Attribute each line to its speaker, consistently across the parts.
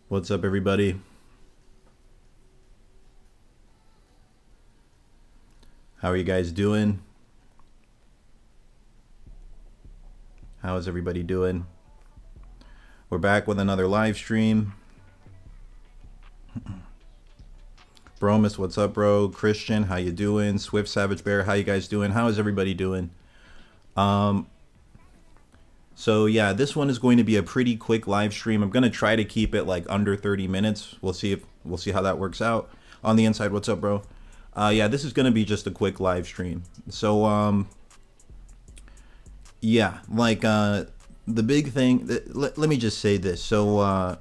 Speaker 1: What's up, everybody? How are you guys doing? How is everybody doing? We're back with another live stream. Bromus, what's up, bro? Christian, how you doing? Swift Savage Bear, how you guys doing? How is everybody doing? So yeah, this one is going to be a pretty quick live stream. I'm gonna try to keep it like under 30 minutes. We'll see how that works out. On the inside, what's up, bro? Yeah, this is gonna be just a quick live stream. So yeah, like the big thing. Let me just say this. So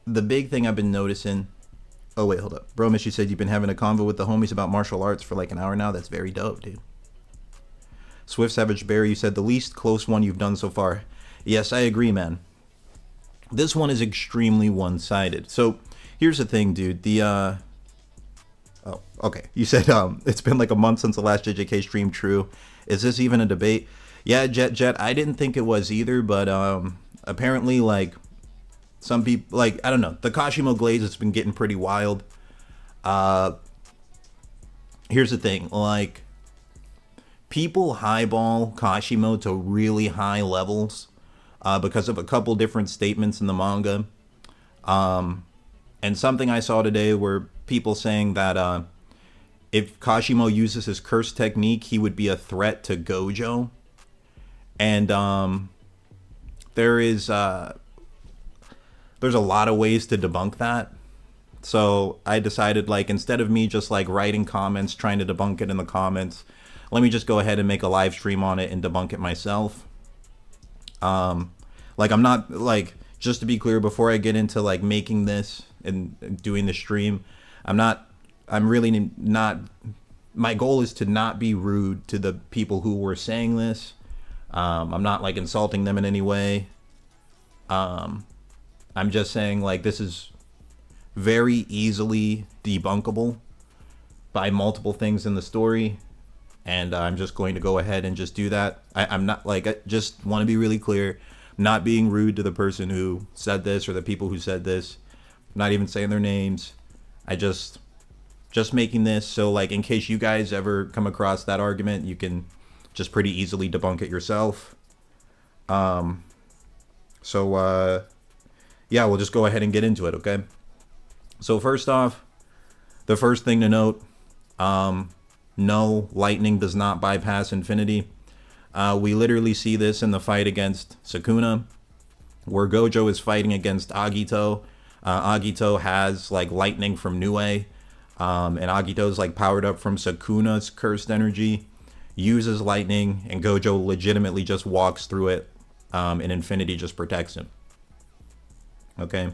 Speaker 1: the big thing I've been noticing. Oh wait, hold up, bro. Miss, you said you've been having a convo with the homies about martial arts for like an hour now. That's very dope, dude. Swift Savage Bear, you said the least close one you've done so far. Yes, I agree, man. This one is extremely one-sided. So here's the thing, dude. Oh, okay. You said it's been like a month since the last JJK stream. True. Is this even a debate? Yeah, Jet. I didn't think it was either, but apparently, like, some people, like, I don't know. The Kashimo glaze has been getting pretty wild. Here's the thing, like, people highball Kashimo to really high levels because of a couple different statements in the manga. And something I saw today were people saying that if Kashimo uses his curse technique, he would be a threat to Gojo. And there's a lot of ways to debunk that. So I decided, like, instead of me just like writing comments, trying to debunk it in the comments, let me just go ahead and make a live stream on it and debunk it myself. Like, I'm not, like, just to be clear, before I get into like making this and doing the stream, I'm really not, my goal is to not be rude to the people who were saying this. I'm not like insulting them in any way. I'm just saying, like, this is very easily debunkable by multiple things in the story. And I'm just going to go ahead and just do that. I'm not, like, I just want to be really clear. Not being rude to the person who said this or the people who said this. Not even saying their names. I just making this so, like, in case you guys ever come across that argument, you can just pretty easily debunk it yourself. Yeah, we'll just go ahead and get into it, okay? So first off, the first thing to note, no, lightning does not bypass infinity. We literally see this in the fight against Sukuna, where Gojo is fighting against Agito. Agito has, like, lightning from Nue, and Agito's, like, powered up from Sukuna's cursed energy, uses lightning, and Gojo legitimately just walks through it, and infinity just protects him. Okay?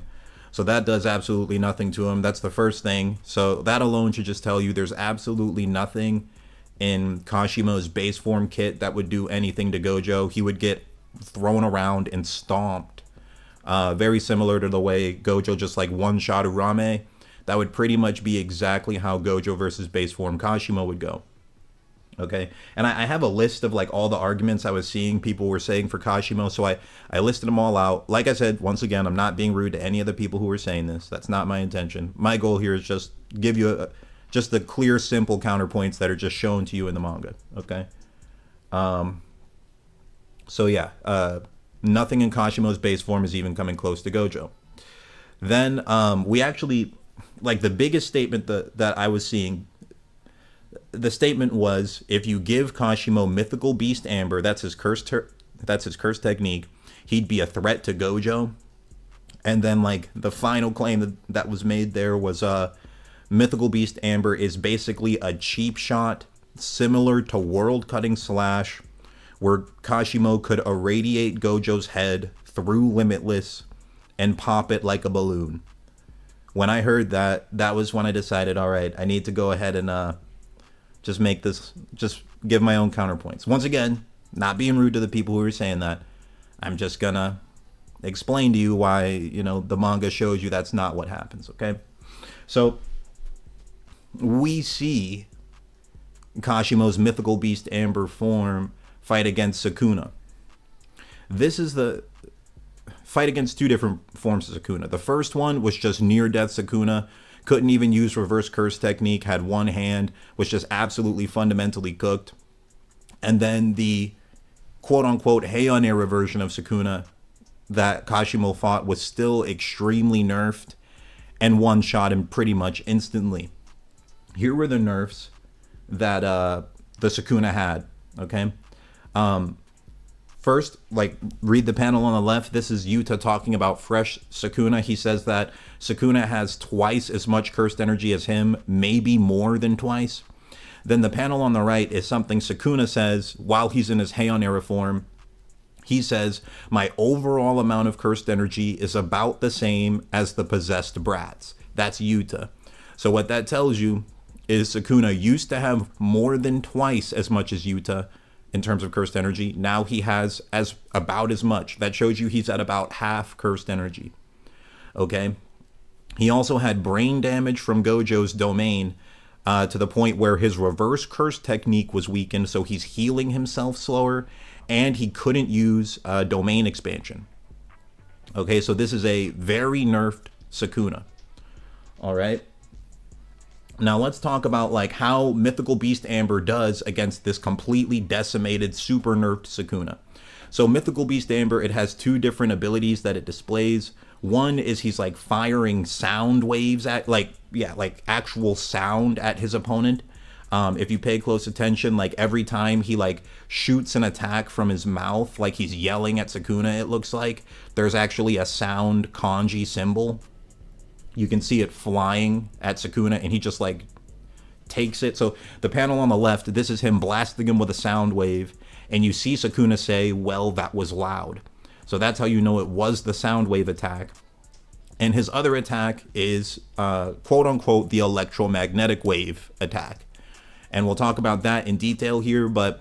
Speaker 1: So that does absolutely nothing to him. That's the first thing. So that alone should just tell you there's absolutely nothing in Kashimo's base form kit that would do anything to Gojo. He would get thrown around and stomped. Very similar to the way Gojo just like one-shot Urame. That would pretty much be exactly how Gojo versus base form Kashimo would go. Okay, and I have a list of like all the arguments I was seeing people were saying for Kashimo, so I listed them all out. Like I said, once again, I'm not being rude to any of the people who were saying this. That's not my intention. My goal here is just give you just the clear, simple counterpoints that are just shown to you in the manga. Okay. So yeah, nothing in Kashimo's base form is even coming close to Gojo. Then we actually, like, the biggest statement that I was seeing. The statement was, if you give Kashimo mythical beast amber, that's his curse technique, he'd be a threat to Gojo. And then, like, the final claim that was made there was mythical beast amber is basically a cheap shot similar to world cutting slash, where Kashimo could irradiate Gojo's head through limitless and pop it like a balloon. When I heard that, that was when I decided, all right, I need to go ahead and just give my own counterpoints. Once again, not being rude to the people who are saying that. I'm just gonna explain to you why, you know, the manga shows you that's not what happens, okay? So we see Kashimo's mythical beast amber form fight against Sukuna. This is the fight against two different forms of Sukuna. The first one was just near death Sukuna, couldn't even use reverse curse technique, had one hand, was just absolutely fundamentally cooked. And then the quote unquote Heian era version of Sukuna that Kashimo fought was still extremely nerfed and one shot him pretty much instantly. Here were the nerfs that the Sukuna had, okay? First, like, read the panel on the left. This is Yuta talking about fresh Sukuna. He says that Sukuna has twice as much cursed energy as him, maybe more than twice. Then the panel on the right is something Sukuna says while he's in his Heian era form. He says, my overall amount of cursed energy is about the same as the possessed brats. That's Yuta. So what that tells you is Sukuna used to have more than twice as much as Yuta in terms of cursed energy. Now he has about as much. That shows you he's at about half cursed energy. Okay. He also had brain damage from Gojo's domain to the point where his reverse curse technique was weakened, so he's healing himself slower, and he couldn't use domain expansion. Okay, so this is a very nerfed Sukuna. All right. Now let's talk about like how Mythical Beast Amber does against this completely decimated, super nerfed Sukuna. So Mythical Beast Amber, it has two different abilities that it displays. One is he's like firing sound waves at like actual sound at his opponent. If you pay close attention, like every time he like shoots an attack from his mouth, like he's yelling at Sukuna, it looks like there's actually a sound kanji symbol. You can see it flying at Sukuna, and he just like takes it. So the panel on the left, this is him blasting him with a sound wave, and you see Sukuna say, well, that was loud. So that's how you know it was the sound wave attack. And his other attack is quote unquote the electromagnetic wave attack. And we'll talk about that in detail here, but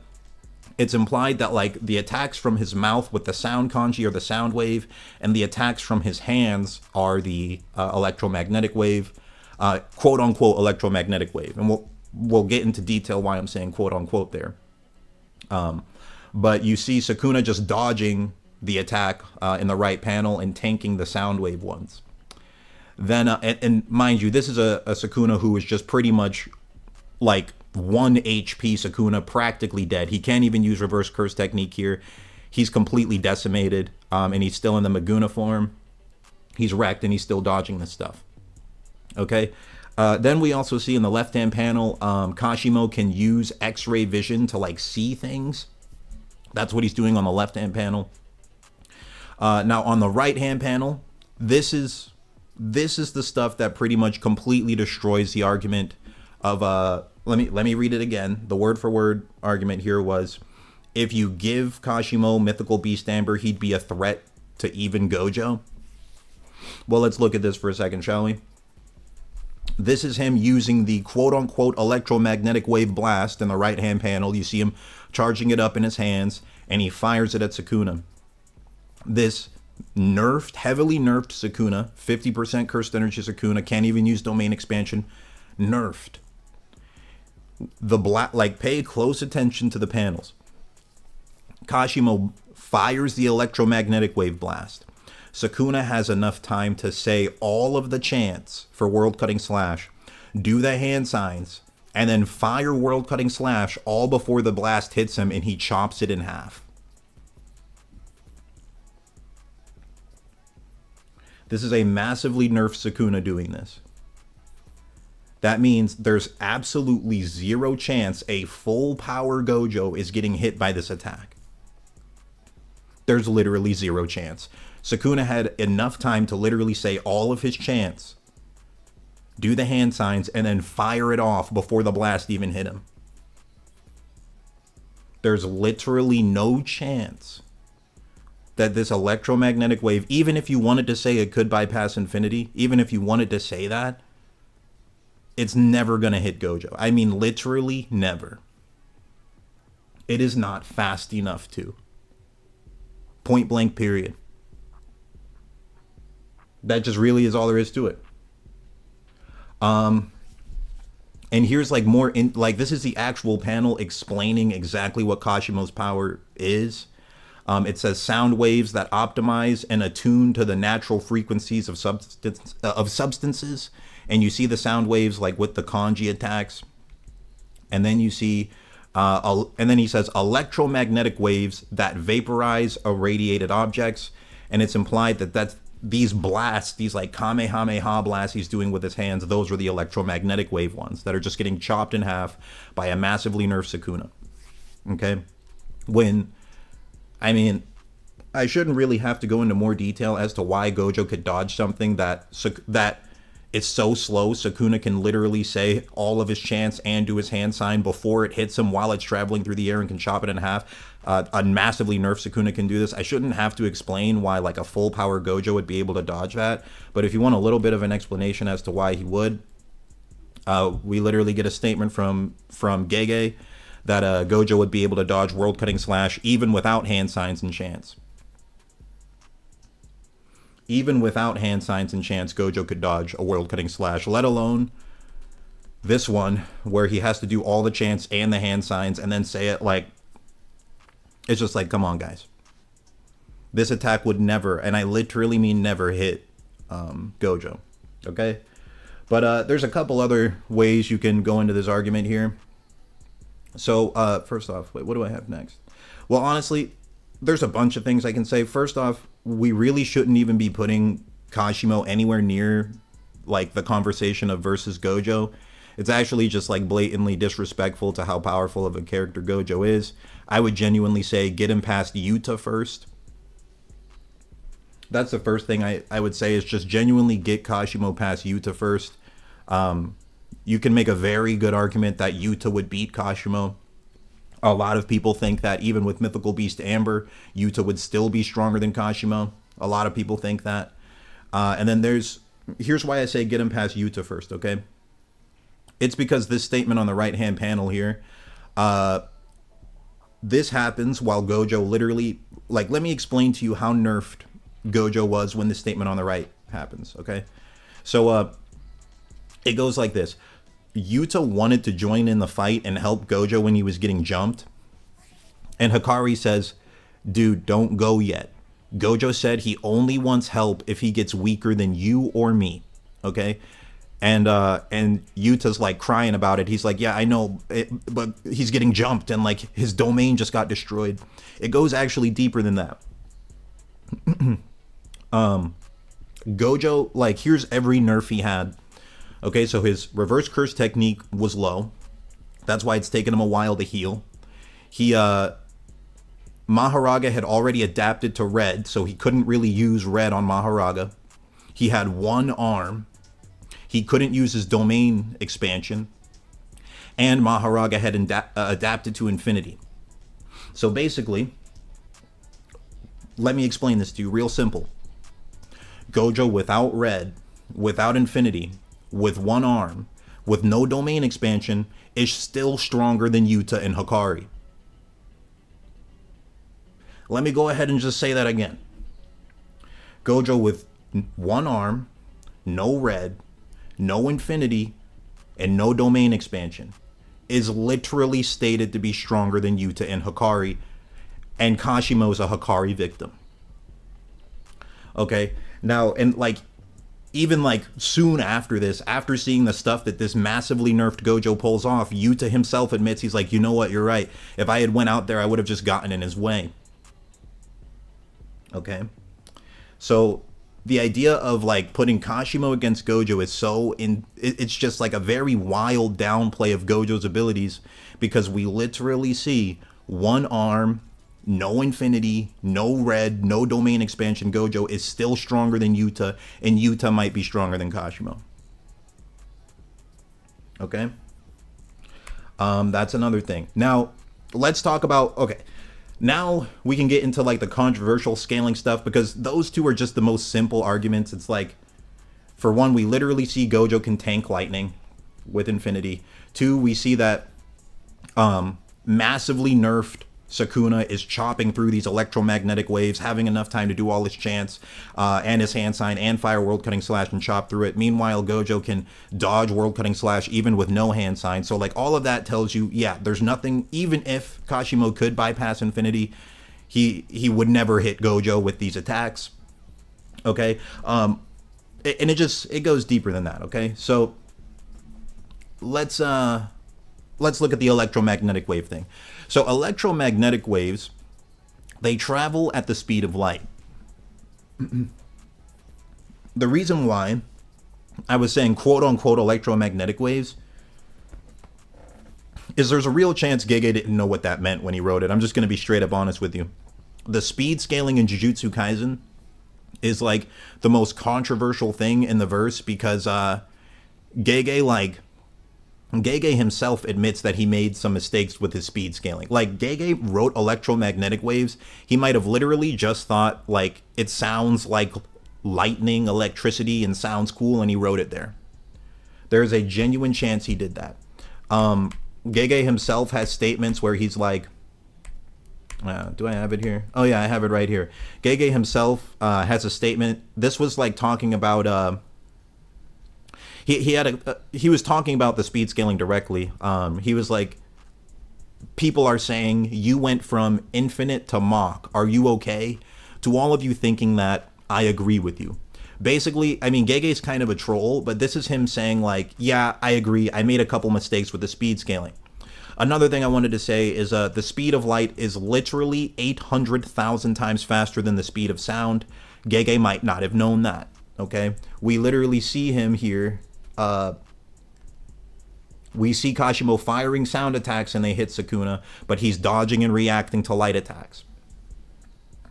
Speaker 1: it's implied that like the attacks from his mouth with the sound kanji are the sound wave, and the attacks from his hands are the electromagnetic wave, quote unquote electromagnetic wave. And we'll get into detail why I'm saying quote unquote there. But you see Sukuna just dodging the attack in the right panel and tanking the sound wave ones. Then, and mind you, this is a Sukuna who is just pretty much like 1 HP Sukuna, practically dead. He can't even use reverse curse technique here. He's completely decimated, and he's still in the Maguna form. He's wrecked, and he's still dodging this stuff. Okay. Then we also see in the left-hand panel, Kashimo can use X-ray vision to like see things. That's what he's doing on the left-hand panel. Now on the right-hand panel, this is the stuff that pretty much completely destroys the argument of let me read it again. The word for word argument here was, if you give Kashimo Mythical Beast Amber, he'd be a threat to even Gojo. Well, let's look at this for a second, shall we? This is him using the quote unquote electromagnetic wave blast in the right hand panel. You see him charging it up in his hands, and he fires it at Sukuna. This nerfed, heavily nerfed Sukuna, 50% cursed energy Sukuna, can't even use domain expansion, nerfed. The black, like, pay close attention to the panels. Kashimo fires the electromagnetic wave blast. Sukuna has enough time to say all of the chants for World Cutting Slash, do the hand signs, and then fire World Cutting Slash all before the blast hits him and he chops it in half. This is a massively nerfed Sukuna doing this. That means there's absolutely zero chance a full power Gojo is getting hit by this attack. There's literally zero chance. Sukuna had enough time to literally say all of his chants, do the hand signs, and then fire it off before the blast even hit him. There's literally no chance that this electromagnetic wave, even if you wanted to say it could bypass infinity, even if you wanted to say that, it's never going to hit Gojo. I mean, literally never. It is not fast enough to. Point blank, period. That just really is all there is to it. And And here's like more in like this is the actual panel explaining exactly what Kashimo's power is. It says sound waves that optimize and attune to the natural frequencies of substances, and you see the sound waves like with the kanji attacks, and then you see, and then he says electromagnetic waves that vaporize irradiated objects, and it's implied that these blasts, these like kamehameha blasts he's doing with his hands, those are the electromagnetic wave ones that are just getting chopped in half by a massively nerfed Sukuna. Okay, I mean, I shouldn't really have to go into more detail as to why Gojo could dodge something that it's so slow. Sukuna can literally say all of his chants and do his hand sign before it hits him while it's traveling through the air and can chop it in half. A massively nerfed Sukuna can do this. I shouldn't have to explain why like a full power Gojo would be able to dodge that. But if you want a little bit of an explanation as to why he would, we literally get a statement from Gege that Gojo would be able to dodge World Cutting Slash even without hand signs and chants. Even without hand signs and chants, Gojo could dodge a World Cutting Slash, let alone this one where he has to do all the chants and the hand signs and then say it. Like, it's just like, come on, guys. This attack would never, and I literally mean never, hit Gojo. Okay? But there's a couple other ways you can go into this argument here. So, first off, wait, what do I have next? Well, honestly, there's a bunch of things I can say. First off, we really shouldn't even be putting Kashimo anywhere near, like, the conversation of versus Gojo. It's actually just, like, blatantly disrespectful to how powerful of a character Gojo is. I would genuinely say get him past Yuta first. That's the first thing I would say, is just genuinely get Kashimo past Yuta first. You can make a very good argument that Yuta would beat Kashimo. A lot of people think that even with Mythical Beast Amber, Yuta would still be stronger than Kashimo. A lot of people think that. And then here's why I say get him past Yuta first, okay? It's because this statement on the right-hand panel here, this happens while Gojo literally, like, let me explain to you how nerfed Gojo was when this statement on the right happens, okay? So, it goes like this. Yuta wanted to join in the fight and help Gojo when he was getting jumped. And Hikari says, dude, don't go yet. Gojo said he only wants help if he gets weaker than you or me. Okay? And Yuta's like crying about it. He's like, yeah, I know, but he's getting jumped and like his domain just got destroyed. It goes actually deeper than that. Gojo, like, here's every nerf he had. Okay, so his reverse curse technique was low. That's why it's taken him a while to heal. Maharaga had already adapted to red, so he couldn't really use red on Maharaga. He had one arm. He couldn't use his domain expansion. And Maharaga had adapted to infinity. So basically, let me explain this to you real simple. Gojo without red, without infinity, with one arm, with no domain expansion, is still stronger than Yuta and Hikari. Let me go ahead and just say that again. Gojo with one arm, no red, no infinity, and no domain expansion is literally stated to be stronger than Yuta and Hikari, and Kashimo's a Hikari victim. Okay, now, and like, even like soon after this, after seeing the stuff that this massively nerfed Gojo pulls off, Yuta himself admits, he's like, you know what, you're right. If I had went out there, I would have just gotten in his way. Okay. So the idea of like putting Kashimo against Gojo is it's just like a very wild downplay of Gojo's abilities, because we literally see one arm, no infinity, no red, no domain expansion. Gojo is still stronger than Yuta, and Yuta might be stronger than Kashimo. Okay? That's another thing. Now, let's talk about, okay, now we can get into like the controversial scaling stuff, because those two are just the most simple arguments. It's like, for one, we literally see Gojo can tank lightning with infinity. Two, we see that massively nerfed Sukuna is chopping through these electromagnetic waves, having enough time to do all his chants and his hand sign and fire world cutting slash and chop through it. Meanwhile, Gojo can dodge world cutting slash even with no hand sign. So like all of that tells you, yeah, there's nothing. Even if Kashimo could bypass infinity, he would never hit Gojo with these attacks. Okay, and it goes deeper than that. Okay, so let's look at the electromagnetic wave thing. So electromagnetic waves, they travel at the speed of light. The reason why I was saying quote unquote electromagnetic waves is there's a real chance Gege didn't know what that meant when he wrote it. I'm just going to be straight up honest with you. The speed scaling in Jujutsu Kaisen is like the most controversial thing in the verse because Gege himself admits that he made some mistakes with his speed scaling. Like, Gege wrote electromagnetic waves. He might have literally just thought, like, it sounds like lightning, electricity, and sounds cool, and he wrote it there. There's a genuine chance he did that. Gege himself has statements where he's like, do I have it here? Oh, yeah, I have it right here. Gege himself has a statement. This was, like, talking about... He was talking about the speed scaling directly. He was like, people are saying you went from infinite to Mach. Are you okay? To all of you thinking that, I agree with you. Basically, I mean, Gege's kind of a troll, but this is him saying like, yeah, I agree. I made a couple mistakes with the speed scaling. Another thing I wanted to say is the speed of light is literally 800,000 times faster than the speed of sound. Gege might not have known that. Okay, we literally see him here. We see Kashimo firing sound attacks and they hit Sukuna, but he's dodging and reacting to light attacks.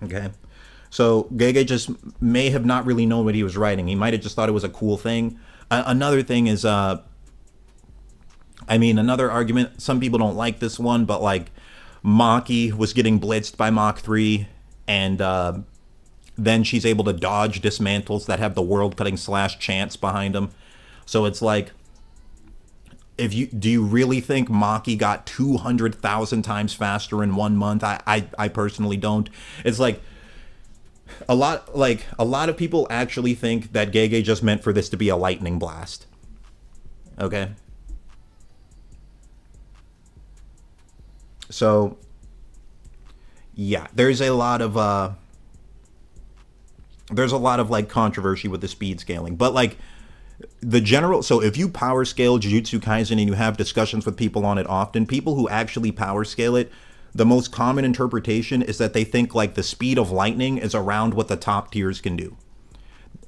Speaker 1: Okay, so Gege just may have not really known what he was writing. He might have just thought it was a cool thing. Another thing is, I mean, another argument, some people don't like this one, but like Maki was getting blitzed by Mach 3 and then she's able to dodge dismantles that have the world cutting slash chants behind them. So it's like, do you really think Maki got 200,000 times faster in 1 month? I personally don't. It's like a lot of people actually think that Gege just meant for this to be a lightning blast. Okay. So yeah, there's a lot of like controversy with the speed scaling, but like the general, so if you power scale Jujutsu Kaisen and you have discussions with people on it often, people who actually power scale it, the most common interpretation is that they think like the speed of lightning is around what the top tiers can do.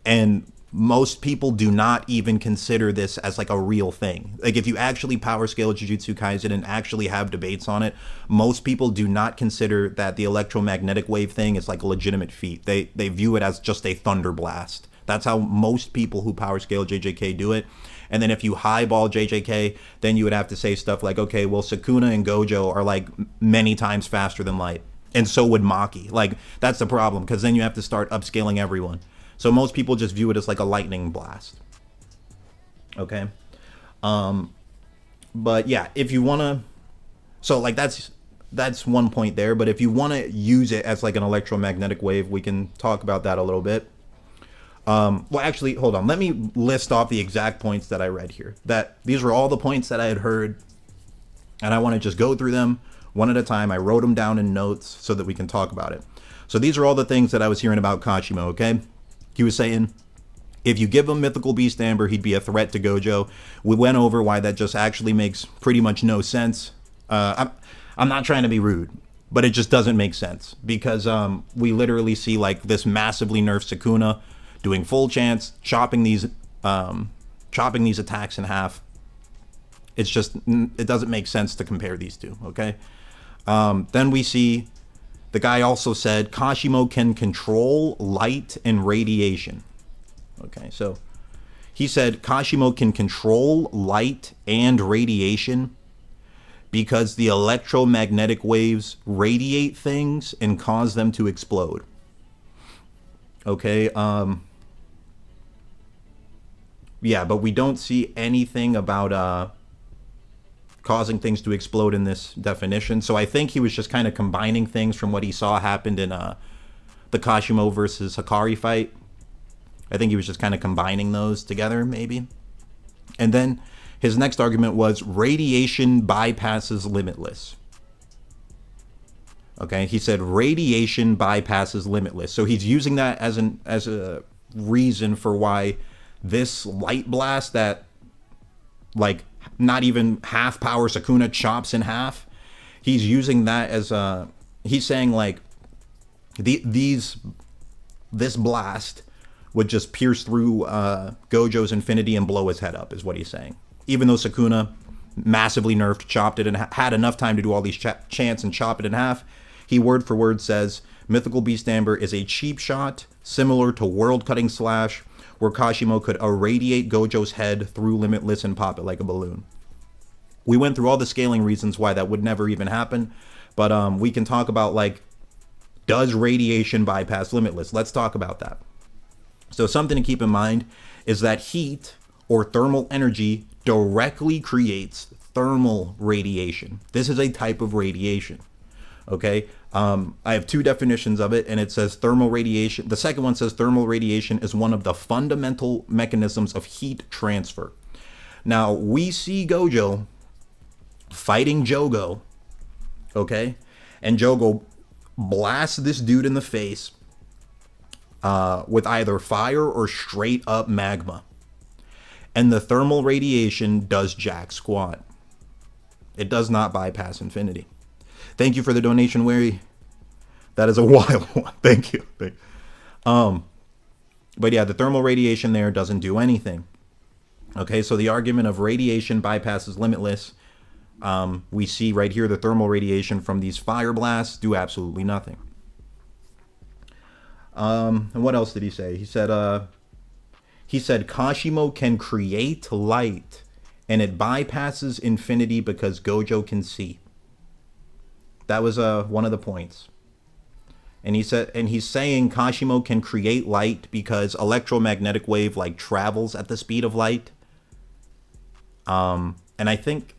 Speaker 1: And most people do not even consider this as like a real thing. Like if you actually power scale Jujutsu Kaisen and actually have debates on it, most people do not consider that the electromagnetic wave thing is like a legitimate feat. They view it as just a thunder blast. That's how most people who power scale JJK do it. And then if you highball JJK, then you would have to say stuff like, okay, well, Sukuna and Gojo are like many times faster than light. And so would Maki. Like, that's the problem, because then you have to start upscaling everyone. So most people just view it as like a lightning blast. Okay. But yeah, if you want to, so like that's one point there. But if you want to use it as like an electromagnetic wave, we can talk about that a little bit. Well, actually, hold on. Let me list off the exact points that I read here. These were all the points that I had heard, and I want to just go through them one at a time. I wrote them down in notes so that we can talk about it. So these are all the things that I was hearing about Kashimo, okay? He was saying, if you give him Mythical Beast Amber, he'd be a threat to Gojo. We went over why that just actually makes pretty much no sense. I'm not trying to be rude, but it just doesn't make sense, because we literally see like this massively nerfed Sukuna doing full chance, chopping these attacks in half. It's just, it doesn't make sense to compare these two, okay? Then we see the guy also said Kashimo can control light and radiation. Okay, so he said Kashimo can control light and radiation because the electromagnetic waves radiate things and cause them to explode. Okay, yeah, but we don't see anything about causing things to explode in this definition. So I think he was just kind of combining things from what he saw happened in the Kashimo versus Hikari fight. I think he was just kind of combining those together, maybe. And then his next argument was radiation bypasses limitless. Okay, he said radiation bypasses limitless. So he's using that as a reason for why this light blast that, like, not even half power Sukuna chops in half, he's using that as a, he's saying like this blast would just pierce through Gojo's infinity and blow his head up, is what he's saying. Even though Sukuna massively nerfed, chopped it, and had enough time to do all these chants and chop it in half, he word for word says, Mythical Beast Amber is a cheap shot, similar to World Cutting Slash, where Kashimo could irradiate Gojo's head through Limitless and pop it like a balloon. We went through all the scaling reasons why that would never even happen, but we can talk about, like, does radiation bypass Limitless? Let's talk about that. So something to keep in mind is that heat or thermal energy directly creates thermal radiation. This is a type of radiation. Okay, I have two definitions of it, and it says thermal radiation. The second one says thermal radiation is one of the fundamental mechanisms of heat transfer. Now, we see Gojo fighting Jogo, okay, and Jogo blasts this dude in the face with either fire or straight up magma. And the thermal radiation does jack squat. It does not bypass infinity. Thank you for the donation, Wary. That is a wild one. Thank you. But yeah, the thermal radiation there doesn't do anything. Okay, so the argument of radiation bypasses limitless. We see right here the thermal radiation from these fire blasts do absolutely nothing. And what else did he say? He said Kashimo can create light, and it bypasses infinity because Gojo can see. That was one of the points. And he's saying Kashimo can create light because electromagnetic wave like travels at the speed of light. And I think,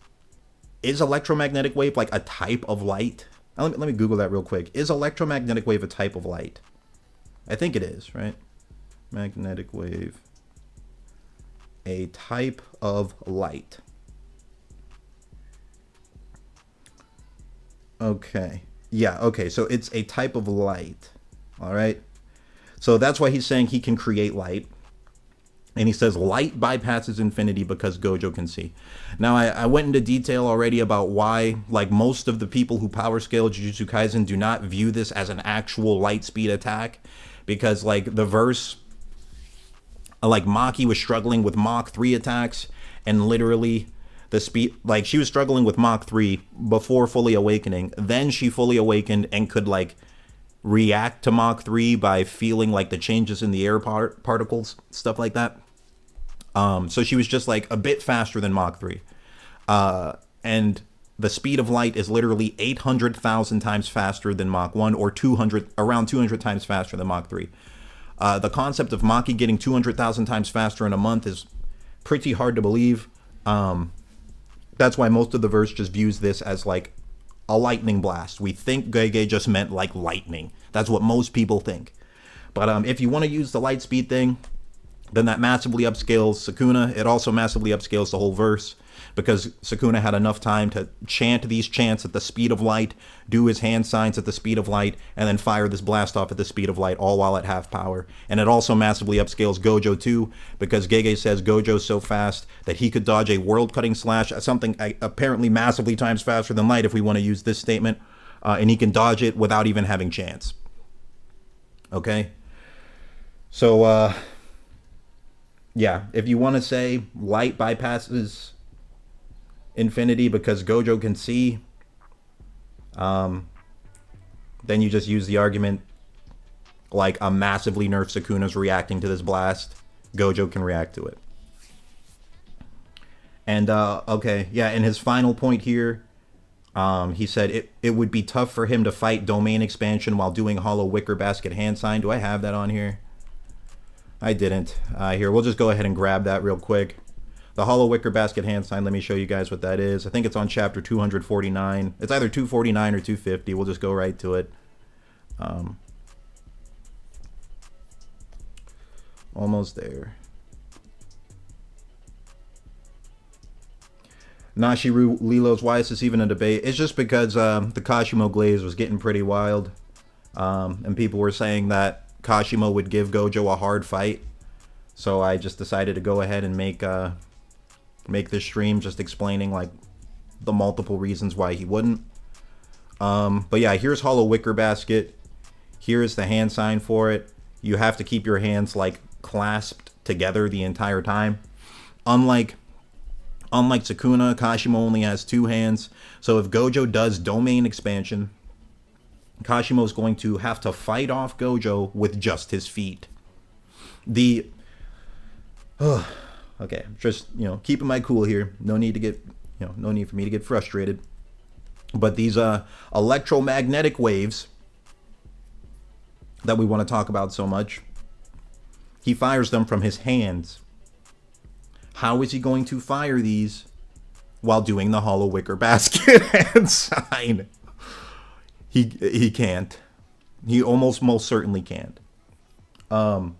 Speaker 1: is electromagnetic wave like a type of light? Let me Google that real quick. Is electromagnetic wave a type of light? I think it is, right? Magnetic wave. A type of light. Okay. Yeah, okay. So it's a type of light. All right. So that's why he's saying he can create light. And he says light bypasses infinity because Gojo can see. Now, I went into detail already about why, like, most of the people who power scale Jujutsu Kaisen do not view this as an actual light speed attack. Because, like, the verse, like, Maki was struggling with Mach 3 attacks. And literally, the speed, like, she was struggling with Mach 3 before fully awakening. Then she fully awakened and could, like, react to Mach 3 by feeling, like, the changes in the air particles, stuff like that. So she was just, like, a bit faster than Mach 3. And the speed of light is literally 800,000 times faster than Mach 1, or around 200 times faster than Mach 3. The concept of Maki getting 200,000 times faster in a month is pretty hard to believe. That's why most of the verse just views this as like a lightning blast. We think Gege just meant like lightning. That's what most people think. But if you want to use the light speed thing, then that massively upscales Sukuna. It also massively upscales the whole verse, because Sukuna had enough time to chant these chants at the speed of light, do his hand signs at the speed of light, and then fire this blast off at the speed of light, all while at half power. And it also massively upscales Gojo too, because Gege says Gojo's so fast that he could dodge a world-cutting slash, something apparently massively times faster than light, if we want to use this statement, and he can dodge it without even having chance. Okay? So, yeah, if you want to say light bypasses infinity because Gojo can see, then you just use the argument like a massively nerfed Sukuna's reacting to this blast. Gojo can react to it. And, okay, yeah, in his final point here, he said it would be tough for him to fight domain expansion while doing hollow wicker basket hand sign. Do I have that on here? I didn't. Here, we'll just go ahead and grab that real quick. The hollow wicker basket hand sign, let me show you guys what that is. I think it's on chapter 249. It's either 249 or 250. We'll just go right to it. Almost there. Nashiru Lilos, why is this even a debate? It's just because the Kashimo glaze was getting pretty wild. And people were saying that Kashimo would give Gojo a hard fight. So I just decided to go ahead and make this stream just explaining like the multiple reasons why he wouldn't. But yeah, here's hollow wicker basket. Here's the hand sign for it. You have to keep your hands like clasped together the entire time. Unlike Sukuna, Kashimo only has 2 hands. So if Gojo does domain expansion, Kashimo is going to have to fight off Gojo with just his feet. Okay, just, keeping my cool here. No need for me to get frustrated. But these electromagnetic waves that we want to talk about so much, he fires them from his hands. How is he going to fire these while doing the hollow wicker basket hand sign? He can't. He almost most certainly can't. And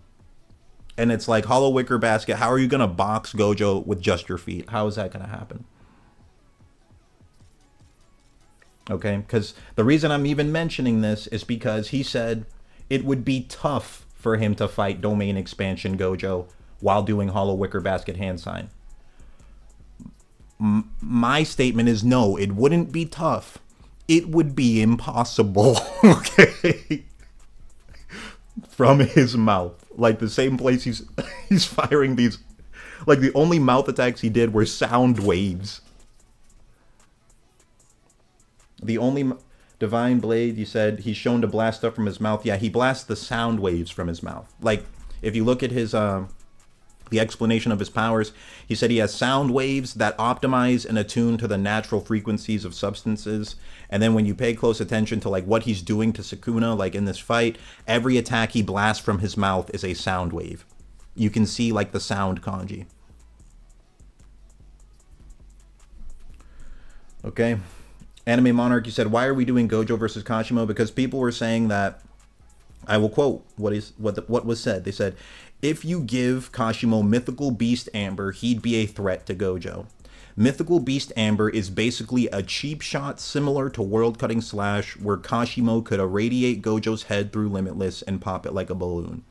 Speaker 1: it's like hollow wicker basket. How are you going to box Gojo with just your feet? How is that going to happen? Okay, because the reason I'm even mentioning this is because he said it would be tough for him to fight domain expansion Gojo while doing hollow wicker basket hand sign. My statement is no, it wouldn't be tough. It would be impossible. Okay. From his mouth. Like the same place he's firing these. Like the only mouth attacks he did were sound waves. The only divine blade, you said he's shown to blast stuff from his mouth. Yeah, he blasts the sound waves from his mouth. Like if you look at his the explanation of his powers, he said he has sound waves that optimize and attune to the natural frequencies of substances. And then when you pay close attention to like what he's doing to Sukuna, like in this fight, every attack he blasts from his mouth is a sound wave. You can see like the sound kanji. Okay. Anime Monarch, you said, why are we doing Gojo versus Kashimo? Because people were saying that, I will quote what was said. They said, if you give Kashimo Mythical Beast Amber, he'd be a threat to Gojo. Mythical Beast Amber is basically a cheap shot similar to World Cutting Slash, where Kashimo could irradiate Gojo's head through Limitless and pop it like a balloon.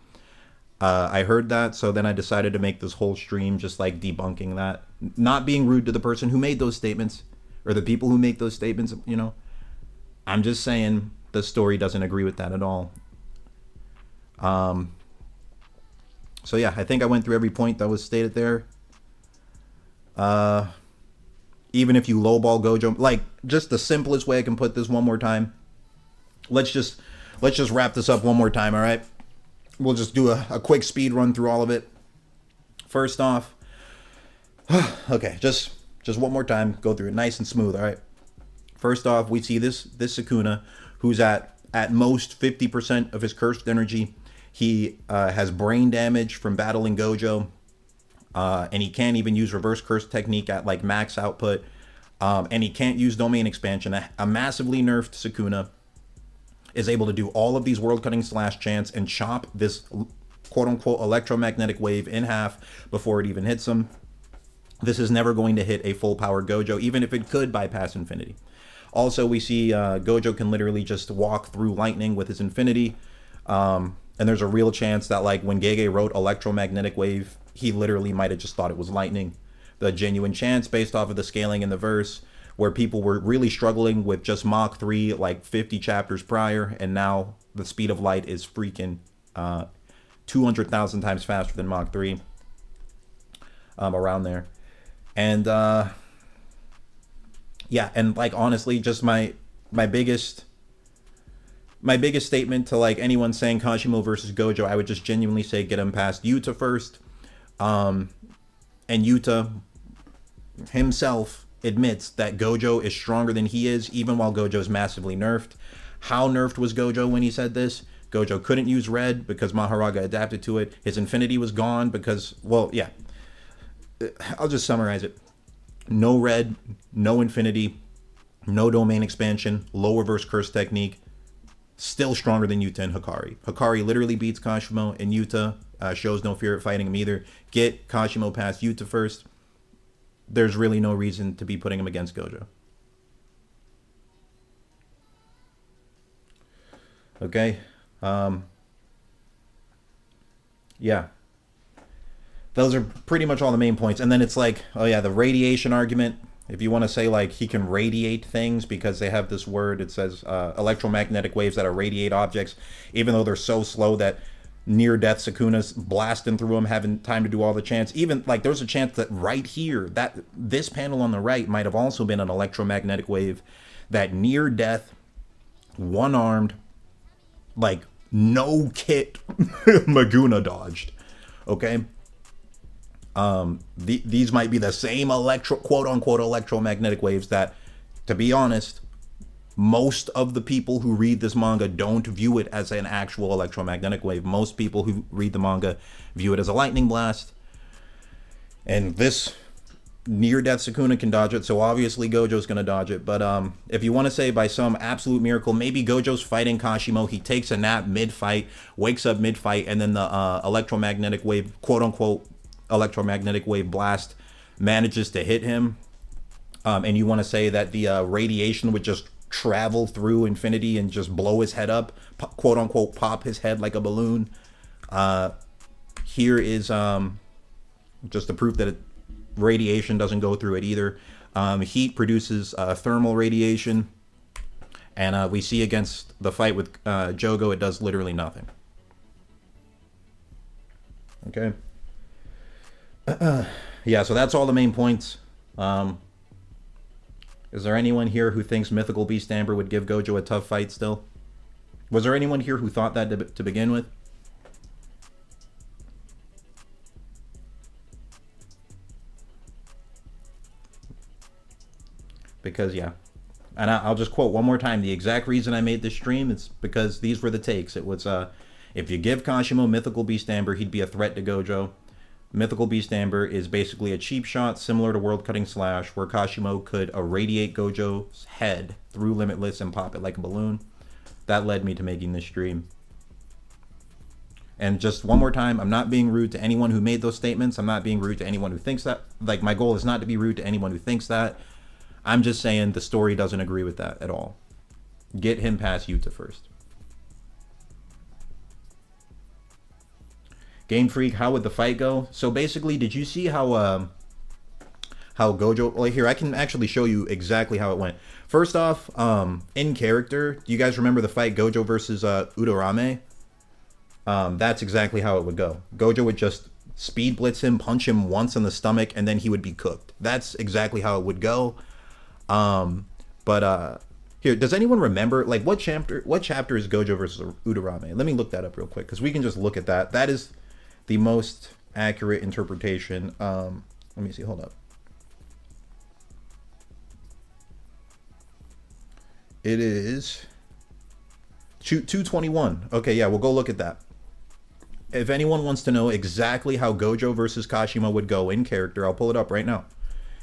Speaker 1: I heard that, so then I decided to make this whole stream just like debunking that. Not being rude to the person who made those statements, or the people who make those statements, I'm just saying the story doesn't agree with that at all. So yeah, I think I went through every point that was stated there. Even if you lowball Gojo, like just the simplest way I can put this one more time. Let's just wrap this up one more time, all right? We'll just do a quick speed run through all of it. First off, okay, just one more time, go through it nice and smooth, all right? First off, we see this Sukuna, who's at most 50% of his cursed energy. He has brain damage from battling Gojo, and he can't even use reverse curse technique at like max output, and he can't use domain expansion. A massively nerfed Sukuna is able to do all of these world cutting slash chants and chop this quote unquote electromagnetic wave in half before it even hits him. This is never going to hit a full powered Gojo, even if it could bypass infinity. Also, we see Gojo can literally just walk through lightning with his infinity. And there's a real chance that like when Gege wrote electromagnetic wave, he literally might have just thought it was lightning. The genuine chance based off of the scaling in the verse, where people were really struggling with just Mach 3 like 50 chapters prior, and now the speed of light is freaking 200,000 times faster than Mach 3, around there. And yeah, and like honestly, just my biggest statement to like anyone saying Kashimo versus Gojo, I would just genuinely say get him past Yuta first. And Yuta himself admits that Gojo is stronger than he is, even while Gojo is massively nerfed. How nerfed was Gojo when he said this? Gojo couldn't use red because Maharaga adapted to it. His infinity was gone because, well, yeah. I'll just summarize it. No red, no infinity, no domain expansion, low reverse curse technique. Still stronger than Yuta and Hikari. Hikari literally beats Kashimo, and Yuta shows no fear at fighting him either. Get Kashimo past Yuta first. There's really no reason to be putting him against Gojo. Okay. Yeah. Those are pretty much all the main points. And then it's like, oh yeah, the radiation argument. If you want to say like he can radiate things because they have this word, it says electromagnetic waves that radiate objects, even though they're so slow that near-death Sukuna's blasting through them, having time to do all the chants. Even like there's a chance that right here, that this panel on the right might have also been an electromagnetic wave that near-death, one-armed, like no kit Maguna dodged. Okay. These might be the same quote unquote electromagnetic waves that, to be honest, most of the people who read this manga don't view it as an actual electromagnetic wave. Most people who read the manga view it as a lightning blast. And this near-death Sukuna can dodge it, so obviously Gojo's going to dodge it. But if you want to say by some absolute miracle, maybe Gojo's fighting Kashimo, he takes a nap mid-fight, wakes up mid-fight, and then the electromagnetic wave, quote-unquote electromagnetic wave blast, manages to hit him. And you want to say that the radiation would just travel through infinity and just blow his head up, quote-unquote pop his head like a balloon. Here is just the proof that radiation doesn't go through it either. Heat produces thermal radiation, and we see against the fight with Jogo, it does literally nothing. Okay. Yeah, so that's all the main points. Is there anyone here who thinks Mythical Beast Amber would give Gojo a tough fight still? Was there anyone here who thought that to begin with? Because, yeah. And I'll just quote one more time. The exact reason I made this stream is because these were the takes. It was, if you give Kashimo Mythical Beast Amber, he'd be a threat to Gojo. Mythical Beast Amber is basically a cheap shot similar to World Cutting Slash, where Kashimo could irradiate Gojo's head through Limitless and pop it like a balloon. That led me to making this stream. And just one more time, I'm not being rude to anyone who made those statements. I'm not being rude to anyone who thinks that. Like, my goal is not to be rude to anyone who thinks that. I'm just saying the story doesn't agree with that at all. Get him past Yuta first. Game Freak, how would the fight go? So basically, did you see how Gojo, like here, I can actually show you exactly how it went. First off, in character, do you guys remember the fight Gojo versus Urarame? That's exactly how it would go. Gojo would just speed blitz him, punch him once in the stomach, and then he would be cooked. That's exactly how it would go. Here, does anyone remember, like, what chapter is Gojo versus Urarame? Let me look that up real quick, because we can just look at that. That is the most accurate interpretation. Let me see, hold up. It is 221. Okay, yeah, we'll go look at that. If anyone wants to know exactly how Gojo versus Kashimo would go in character, I'll pull it up right now.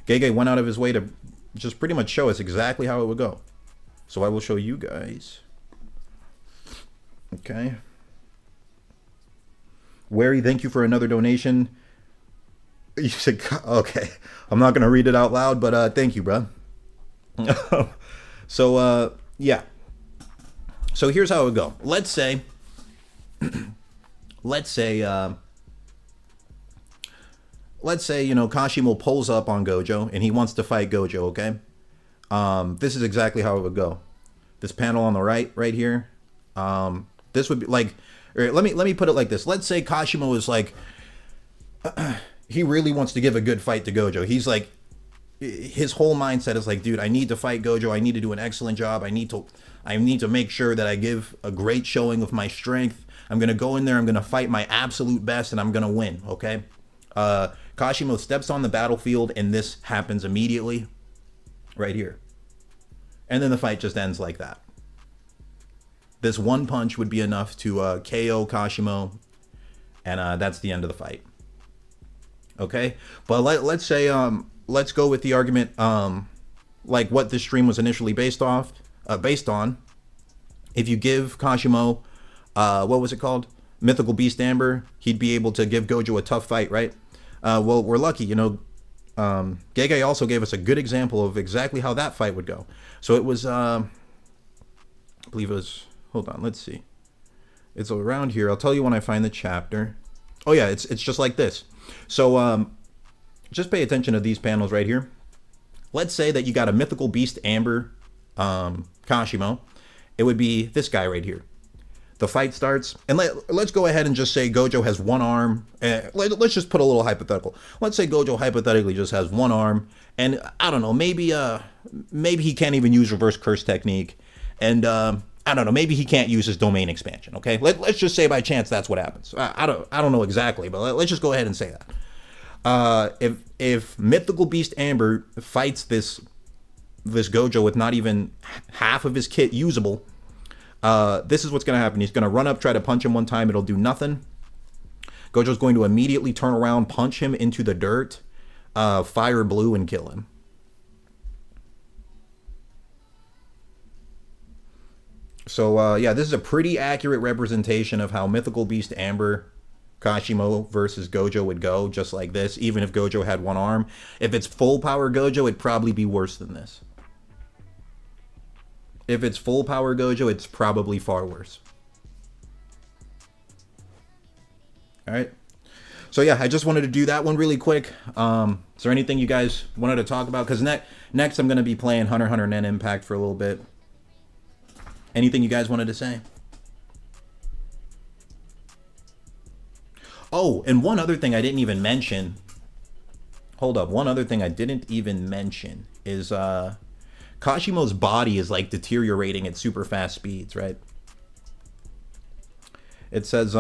Speaker 1: Gege went out of his way to just pretty much show us exactly how it would go. So I will show you guys. Okay. Wary, thank you for another donation. You said, okay. I'm not going to read it out loud, but thank you, bro. So, yeah. So here's how it would go. Let's say, you know, Kashimo pulls up on Gojo and he wants to fight Gojo, okay? This is exactly how it would go. This panel on the right here. This would be like, let me put it like this. Let's say Kashimo is like, he really wants to give a good fight to Gojo. He's like, his whole mindset is like, dude, I need to fight Gojo. I need to do an excellent job. I need to make sure that I give a great showing of my strength. I'm going to go in there. I'm going to fight my absolute best and I'm going to win. Okay. Kashimo steps on the battlefield and this happens immediately right here. And then the fight just ends like that. This one punch would be enough to KO Kashimo, and that's the end of the fight. Okay, but let's say let's go with the argument like what this stream was initially based on. If you give Kashimo what was it called, mythical beast amber, he'd be able to give Gojo a tough fight, right? Well, we're lucky, you know. Gege also gave us a good example of exactly how that fight would go. So it was I believe it was, hold on, let's see, it's around here. I'll tell you when I find the chapter. Oh yeah, it's just like this. So just pay attention to these panels right here. Let's say that you got a mythical beast amber Kashimo. It would be this guy right here. The fight starts, and let's go ahead and just say Gojo has one arm. Let's just put a little hypothetical. Let's say Gojo hypothetically just has one arm, and I don't know, maybe he can't even use reverse curse technique, and I don't know, maybe he can't use his domain expansion. Okay, let's just say by chance that's what happens. I don't know exactly, but let's just go ahead and say that. If Mythical Beast Amber fights this Gojo with not even half of his kit usable, this is what's going to happen. He's going to run up, try to punch him one time. It'll do nothing. Gojo's going to immediately turn around, punch him into the dirt, fire blue, and kill him. So, yeah, this is a pretty accurate representation of how Mythical Beast Amber Kashimo versus Gojo would go, just like this, even if Gojo had one arm. If it's full power Gojo, it'd probably be worse than this. If it's full power Gojo, it's probably far worse. Alright. So yeah, I just wanted to do that one really quick. Is there anything you guys wanted to talk about? Because next I'm going to be playing Hunter x Hunter Net Impact for a little bit. Anything you guys wanted to say? Oh, and one other thing I didn't even mention. Hold up. One other thing I didn't even mention is Kashimo's body is like deteriorating at super fast speeds, right? It says,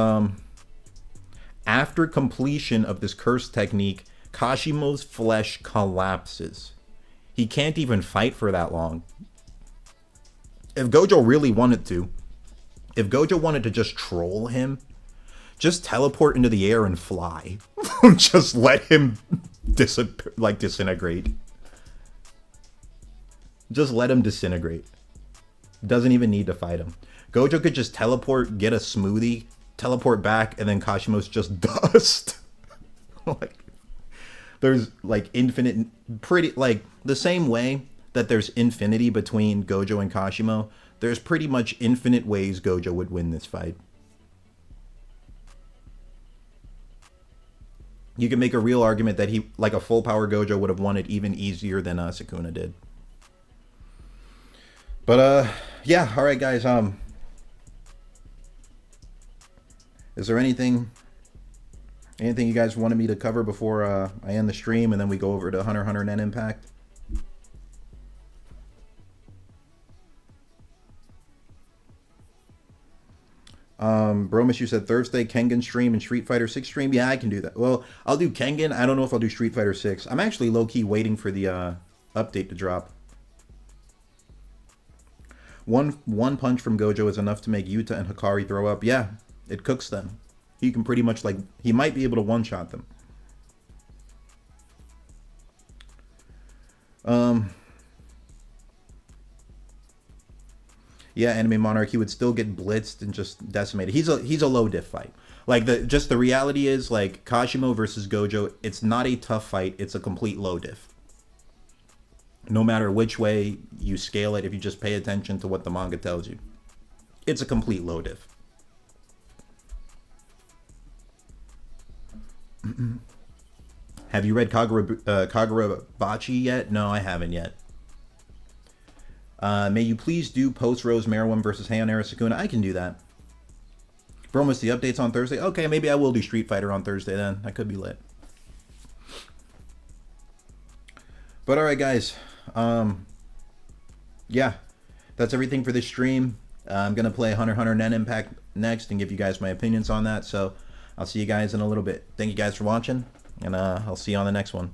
Speaker 1: after completion of this curse technique, Kashimo's flesh collapses. He can't even fight for that long. If Gojo really wanted to, if Gojo wanted to just troll him, just teleport into the air and fly. Just let him disintegrate. Just let him disintegrate. Doesn't even need to fight him. Gojo could just teleport, get a smoothie, teleport back, and then Kashimo's just dust. Like, there's like infinite, pretty, like the same way that there's infinity between Gojo and Kashimo, there's pretty much infinite ways Gojo would win this fight. You can make a real argument that he, like a full power Gojo, would have won it even easier than Sukuna did. But yeah, all right, guys. Is there anything you guys wanted me to cover before I end the stream and then we go over to Hunter x Hunter Net Impact? Bromus, you said Thursday Kengan stream and Street Fighter 6 stream. Yeah, I can do that. Well, I'll do Kengan. I don't know if I'll do Street Fighter 6. I'm actually low-key waiting for the update to drop. One punch from Gojo is enough to make Yuta and Hikari throw up. Yeah, it cooks them. He can pretty much, like, he might be able to one-shot them. Yeah, Anime Monarch, he would still get blitzed and just decimated. He's a low diff fight. Like, the reality is, like, Kashimo versus Gojo, it's not a tough fight. It's a complete low diff. No matter which way you scale it, if you just pay attention to what the manga tells you, it's a complete low diff. Have you read Kagurabachi yet? No, I haven't yet. May you please do post Rose Merowim versus Hayonara Sukuna? I can do that. Bromus, the update's on Thursday? Okay, maybe I will do Street Fighter on Thursday then. That could be lit. But alright, guys. Yeah, that's everything for this stream. I'm going to play Hunter x Hunter Net Impact next and give you guys my opinions on that. So I'll see you guys in a little bit. Thank you guys for watching, and I'll see you on the next one.